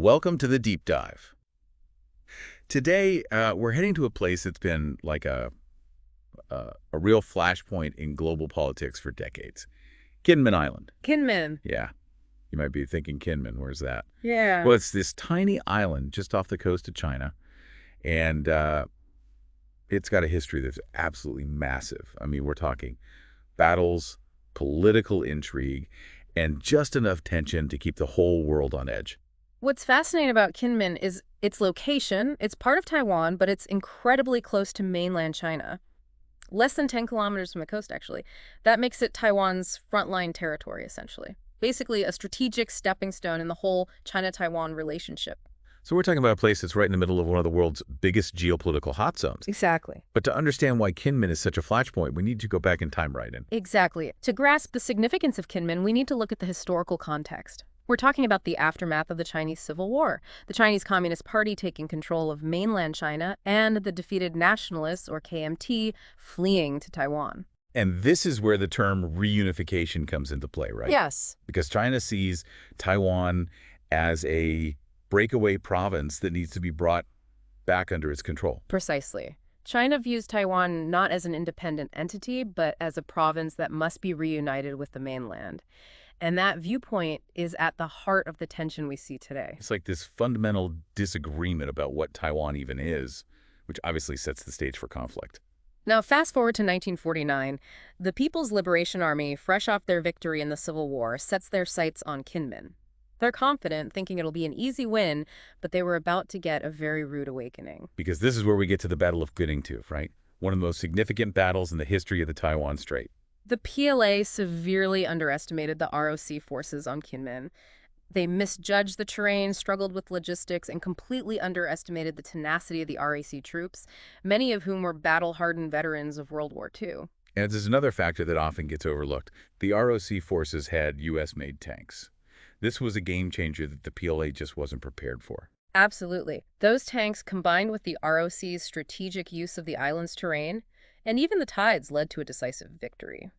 Welcome to the Deep Dive. Today, we're heading to a place that's been like a real flashpoint in global politics for decades. Kinmen Island. Kinmen. Yeah, you might be thinking Kinmen, where's that? Yeah. Well, it's this tiny island just off the coast of China, and it's got a history that's absolutely massive. I mean, we're talking battles, political intrigue, and just enough tension to keep the whole world on edge. What's fascinating about Kinmen is its location. It's part of Taiwan, but it's incredibly close to mainland China. Less than 10 kilometers from the coast, actually. That makes it Taiwan's frontline territory, essentially. Basically, a strategic stepping stone in the whole China-Taiwan relationship. So we're talking about a place that's right in the middle of one of the world's biggest geopolitical hot zones. Exactly. But to understand why Kinmen is such a flashpoint, we need to go back in time right in. Exactly. To grasp the significance of Kinmen, we need to look at the historical context. We're talking about the aftermath of the Chinese Civil War, the Chinese Communist Party taking control of mainland China, and the defeated nationalists, or KMT, fleeing to Taiwan. And this is where the term reunification comes into play, right? Yes. Because China sees Taiwan as a breakaway province that needs to be brought back under its control. Precisely. China views Taiwan not as an independent entity, but as a province that must be reunited with the mainland. And that viewpoint is at the heart of the tension we see today. It's like this fundamental disagreement about what Taiwan even is, which obviously sets the stage for conflict. Now, fast forward to 1949, the People's Liberation Army, fresh off their victory in the Civil War, sets their sights on Kinmen. They're confident, thinking it'll be an easy win, but they were about to get a very rude awakening. Because this is where we get to the Battle of Guningtou, right? One of the most significant battles in the history of the Taiwan Strait. The PLA severely underestimated the ROC forces on Kinmen. They misjudged the terrain, struggled with logistics, and completely underestimated the tenacity of the RAC troops, many of whom were battle-hardened veterans of World War II. And there's another factor that often gets overlooked. The ROC forces had U.S.-made tanks. This was a game changer that the PLA just wasn't prepared for. Absolutely. Those tanks, combined with the ROC's strategic use of the island's terrain, and even the tides, led to a decisive victory.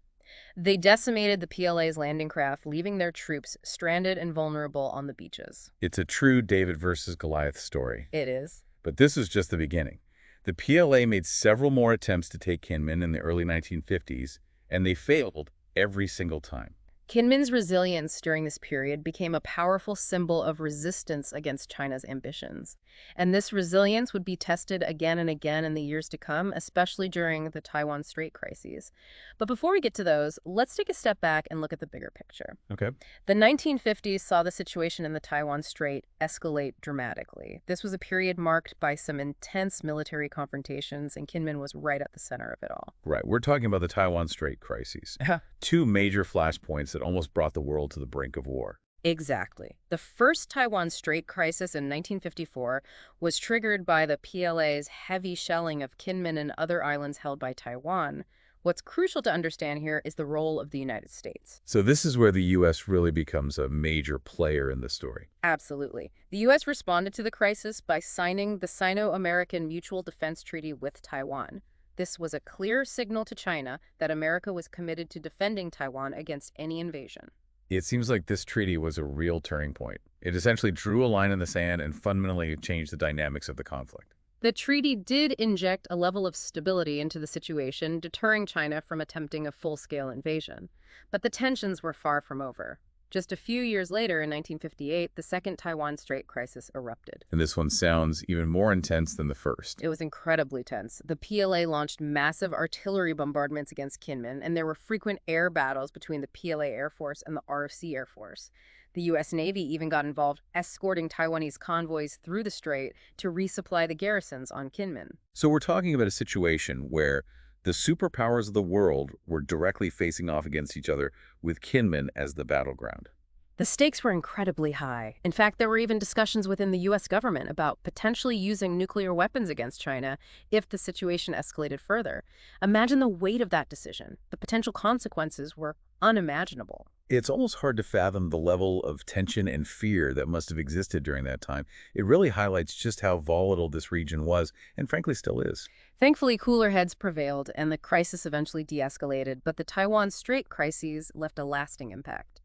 They decimated the PLA's landing craft, leaving their troops stranded and vulnerable on the beaches. It's a true David versus Goliath story. It is. But this is just the beginning. The PLA made several more attempts to take Kinmen in the early 1950s, and they failed every single time. Kinmen's resilience during this period became a powerful symbol of resistance against China's ambitions. And this resilience would be tested again and again in the years to come, especially during the Taiwan Strait Crises. But before we get to those, let's take a step back and look at the bigger picture. Okay. The 1950s saw the situation in the Taiwan Strait escalate dramatically. This was a period marked by some intense military confrontations, and Kinmen was right at the center of it all. Right. We're talking about the Taiwan Strait Crises. Two major flashpoints that almost brought the world to the brink of war. Exactly. The first Taiwan Strait Crisis in 1954 was triggered by the PLA's heavy shelling of Kinmen and other islands held by Taiwan. What's crucial to understand here is the role of the United States. So this is where the U.S. really becomes a major player in the story. Absolutely. The U.S. responded to the crisis by signing the Sino-American Mutual Defense Treaty with Taiwan. This was a clear signal to China that America was committed to defending Taiwan against any invasion. It seems like this treaty was a real turning point. It essentially drew a line in the sand and fundamentally changed the dynamics of the conflict. The treaty did inject a level of stability into the situation, deterring China from attempting a full-scale invasion. But the tensions were far from over. Just a few years later, in 1958, the second Taiwan Strait Crisis erupted. And this one sounds even more intense than the first. It was incredibly tense. The PLA launched massive artillery bombardments against Kinmen, and there were frequent air battles between the PLA Air Force and the ROC Air Force. The U.S. Navy even got involved, escorting Taiwanese convoys through the strait to resupply the garrisons on Kinmen. So we're talking about a situation where the superpowers of the world were directly facing off against each other, with Kinmen as the battleground. The stakes were incredibly high. In fact, there were even discussions within the U.S. government about potentially using nuclear weapons against China if the situation escalated further. Imagine the weight of that decision. The potential consequences were unimaginable. It's almost hard to fathom the level of tension and fear that must have existed during that time. It really highlights just how volatile this region was, and frankly still is. Thankfully, cooler heads prevailed, and the crisis eventually de-escalated, but the Taiwan Strait Crises left a lasting impact.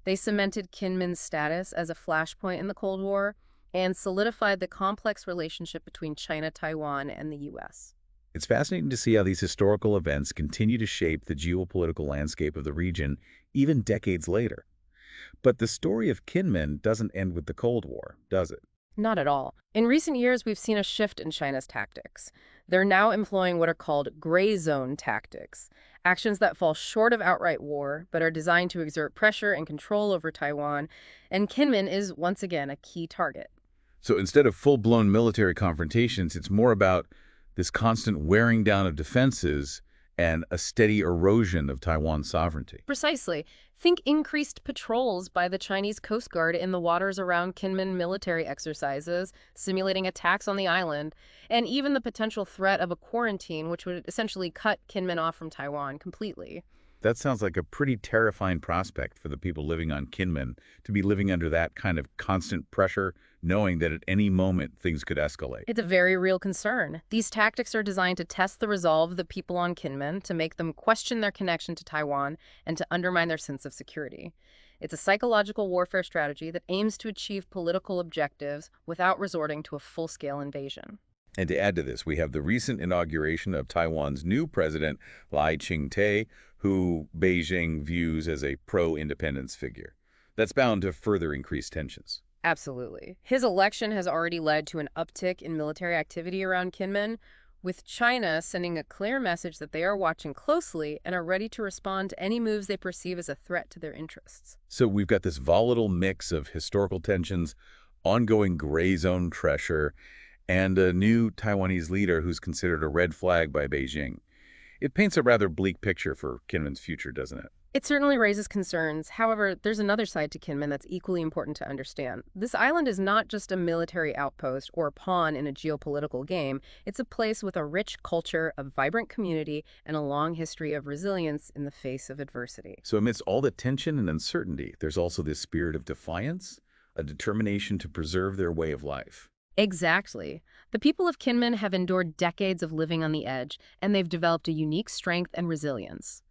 They cemented Kinmen's status as a flashpoint in the Cold War, and solidified the complex relationship between China, Taiwan, and the U.S. It's fascinating to see how these historical events continue to shape the geopolitical landscape of the region even decades later. But the story of Kinmen doesn't end with the Cold War, does it? Not at all. In recent years, we've seen a shift in China's tactics. They're now employing what are called gray zone tactics, actions that fall short of outright war, but are designed to exert pressure and control over Taiwan, and Kinmen is once again a key target. So instead of full-blown military confrontations, it's more about this constant wearing down of defenses and a steady erosion of Taiwan's sovereignty. Precisely. Think increased patrols by the Chinese Coast Guard in the waters around Kinmen military exercises, simulating attacks on the island, and even the potential threat of a quarantine, which would essentially cut Kinmen off from Taiwan completely. That sounds like a pretty terrifying prospect for the people living on Kinmen, to be living under that kind of constant pressure, knowing that at any moment things could escalate. It's a very real concern. These tactics are designed to test the resolve of the people on Kinmen, to make them question their connection to Taiwan, and to undermine their sense of security. It's a psychological warfare strategy that aims to achieve political objectives without resorting to a full-scale invasion. And to add to this, we have the recent inauguration of Taiwan's new president, Lai Ching-te, who Beijing views as a pro-independence figure. That's bound to further increase tensions. Absolutely. His election has already led to an uptick in military activity around Kinmen, with China sending a clear message that they are watching closely and are ready to respond to any moves they perceive as a threat to their interests. So we've got this volatile mix of historical tensions, ongoing gray zone pressure, and a new Taiwanese leader who's considered a red flag by Beijing. It paints a rather bleak picture for Kinmen's future, doesn't it? It certainly raises concerns. However, there's another side to Kinmen that's equally important to understand. This island is not just a military outpost or a pawn in a geopolitical game. It's a place with a rich culture, a vibrant community, and a long history of resilience in the face of adversity. So amidst all the tension and uncertainty, there's also this spirit of defiance, a determination to preserve their way of life. Exactly. The people of Kinmen have endured decades of living on the edge, and they've developed a unique strength and resilience.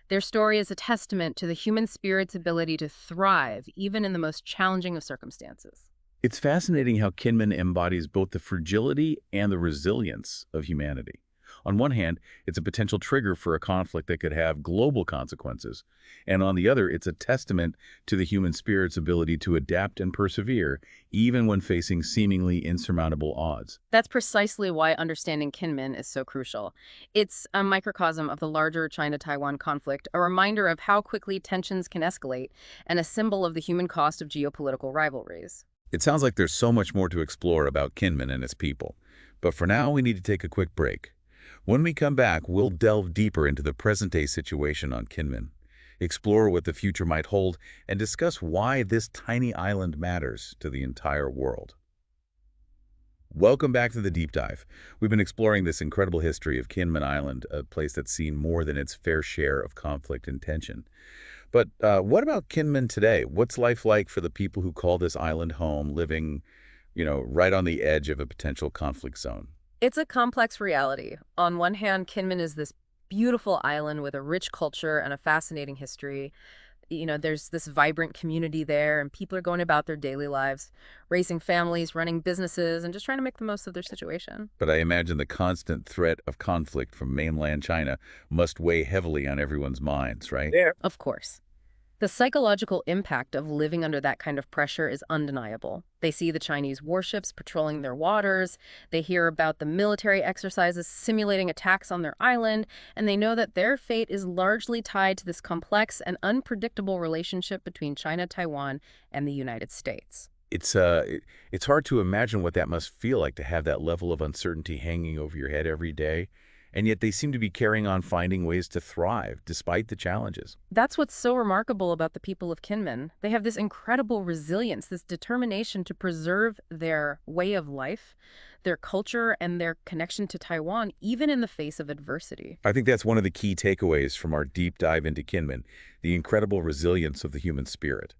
Their story is a testament to the human spirit's ability to thrive, even in the most challenging of circumstances. It's fascinating how Kinmen embodies both the fragility and the resilience of humanity. On one hand, it's a potential trigger for a conflict that could have global consequences. And on the other, it's a testament to the human spirit's ability to adapt and persevere, even when facing seemingly insurmountable odds. That's precisely why understanding Kinmen is so crucial. It's a microcosm of the larger China-Taiwan conflict, a reminder of how quickly tensions can escalate, and a symbol of the human cost of geopolitical rivalries. It sounds like there's so much more to explore about Kinmen and its people. But for now, we need to take a quick break. When we come back, we'll delve deeper into the present-day situation on Kinmen, explore what the future might hold, and discuss why this tiny island matters to the entire world. Welcome back to the Deep Dive. We've been exploring this incredible history of Kinmen Island, a place that's seen more than its fair share of conflict and tension. But what about Kinmen today? What's life like for the people who call this island home, living, right on the edge of a potential conflict zone? It's a complex reality. On one hand, Kinmen is this beautiful island with a rich culture and a fascinating history. There's this vibrant community there, and people are going about their daily lives, raising families, running businesses, and just trying to make the most of their situation. But I imagine the constant threat of conflict from mainland China must weigh heavily on everyone's minds, right? Yeah. Of course. The psychological impact of living under that kind of pressure is undeniable. They see the Chinese warships patrolling their waters, they hear about the military exercises simulating attacks on their island, and they know that their fate is largely tied to this complex and unpredictable relationship between China, Taiwan, and the United States. It's hard to imagine what that must feel like, to have that level of uncertainty hanging over your head every day. And yet they seem to be carrying on, finding ways to thrive despite the challenges. That's what's so remarkable about the people of Kinmen. They have this incredible resilience, this determination to preserve their way of life, their culture, and their connection to Taiwan, even in the face of adversity. I think that's one of the key takeaways from our deep dive into Kinmen, the incredible resilience of the human spirit.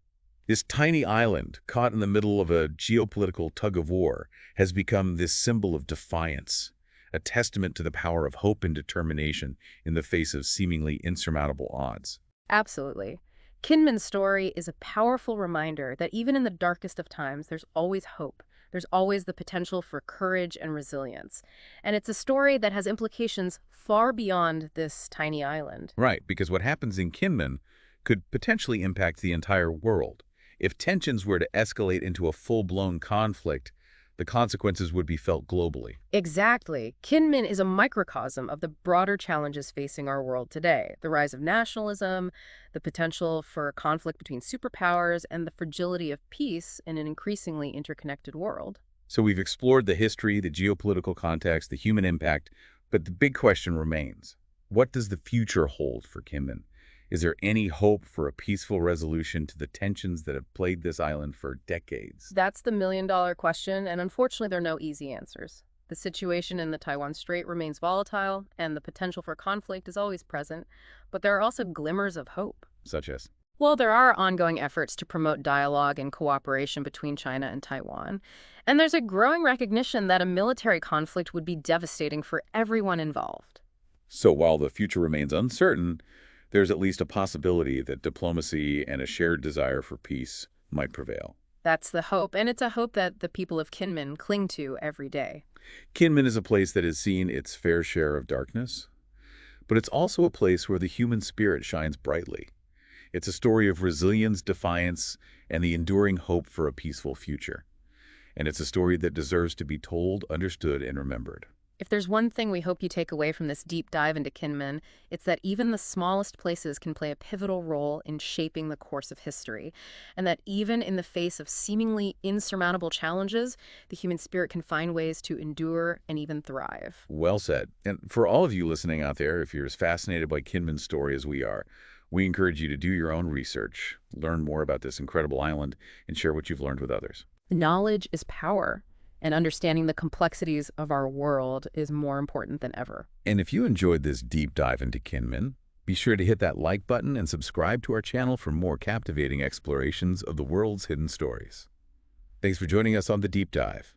This tiny island, caught in the middle of a geopolitical tug-of-war, has become this symbol of defiance, a testament to the power of hope and determination in the face of seemingly insurmountable odds. Absolutely. Kinmen's story is a powerful reminder that even in the darkest of times, there's always hope. there's always the potential for courage and resilience. And it's a story that has implications far beyond this tiny island. Right, because what happens in Kinmen could potentially impact the entire world. If tensions were to escalate into a full-blown conflict, the consequences would be felt globally. Exactly. Kinmen is a microcosm of the broader challenges facing our world today. The rise of nationalism, the potential for conflict between superpowers, and the fragility of peace in an increasingly interconnected world. So we've explored the history, the geopolitical context, the human impact, but the big question remains. What does the future hold for Kinmen? Is there any hope for a peaceful resolution to the tensions that have plagued this island for decades? That's the million-dollar question, and unfortunately, there are no easy answers. The situation in the Taiwan Strait remains volatile, and the potential for conflict is always present, but there are also glimmers of hope. Such as? Well, there are ongoing efforts to promote dialogue and cooperation between China and Taiwan, and there's a growing recognition that a military conflict would be devastating for everyone involved. So while the future remains uncertain, there's at least a possibility that diplomacy and a shared desire for peace might prevail. That's the hope, and it's a hope that the people of Kinmen cling to every day. Kinmen is a place that has seen its fair share of darkness, but it's also a place where the human spirit shines brightly. It's a story of resilience, defiance, and the enduring hope for a peaceful future. And it's a story that deserves to be told, understood, and remembered. If there's one thing we hope you take away from this deep dive into Kinmen, it's that even the smallest places can play a pivotal role in shaping the course of history, and that even in the face of seemingly insurmountable challenges, the human spirit can find ways to endure and even thrive. Well said. And for all of you listening out there, if you're as fascinated by Kinmen's story as we are, we encourage you to do your own research, learn more about this incredible island, and share what you've learned with others. Knowledge is power, and understanding the complexities of our world is more important than ever. And if you enjoyed this deep dive into Kinmen, be sure to hit that like button and subscribe to our channel for more captivating explorations of the world's hidden stories. Thanks for joining us on The Deep Dive.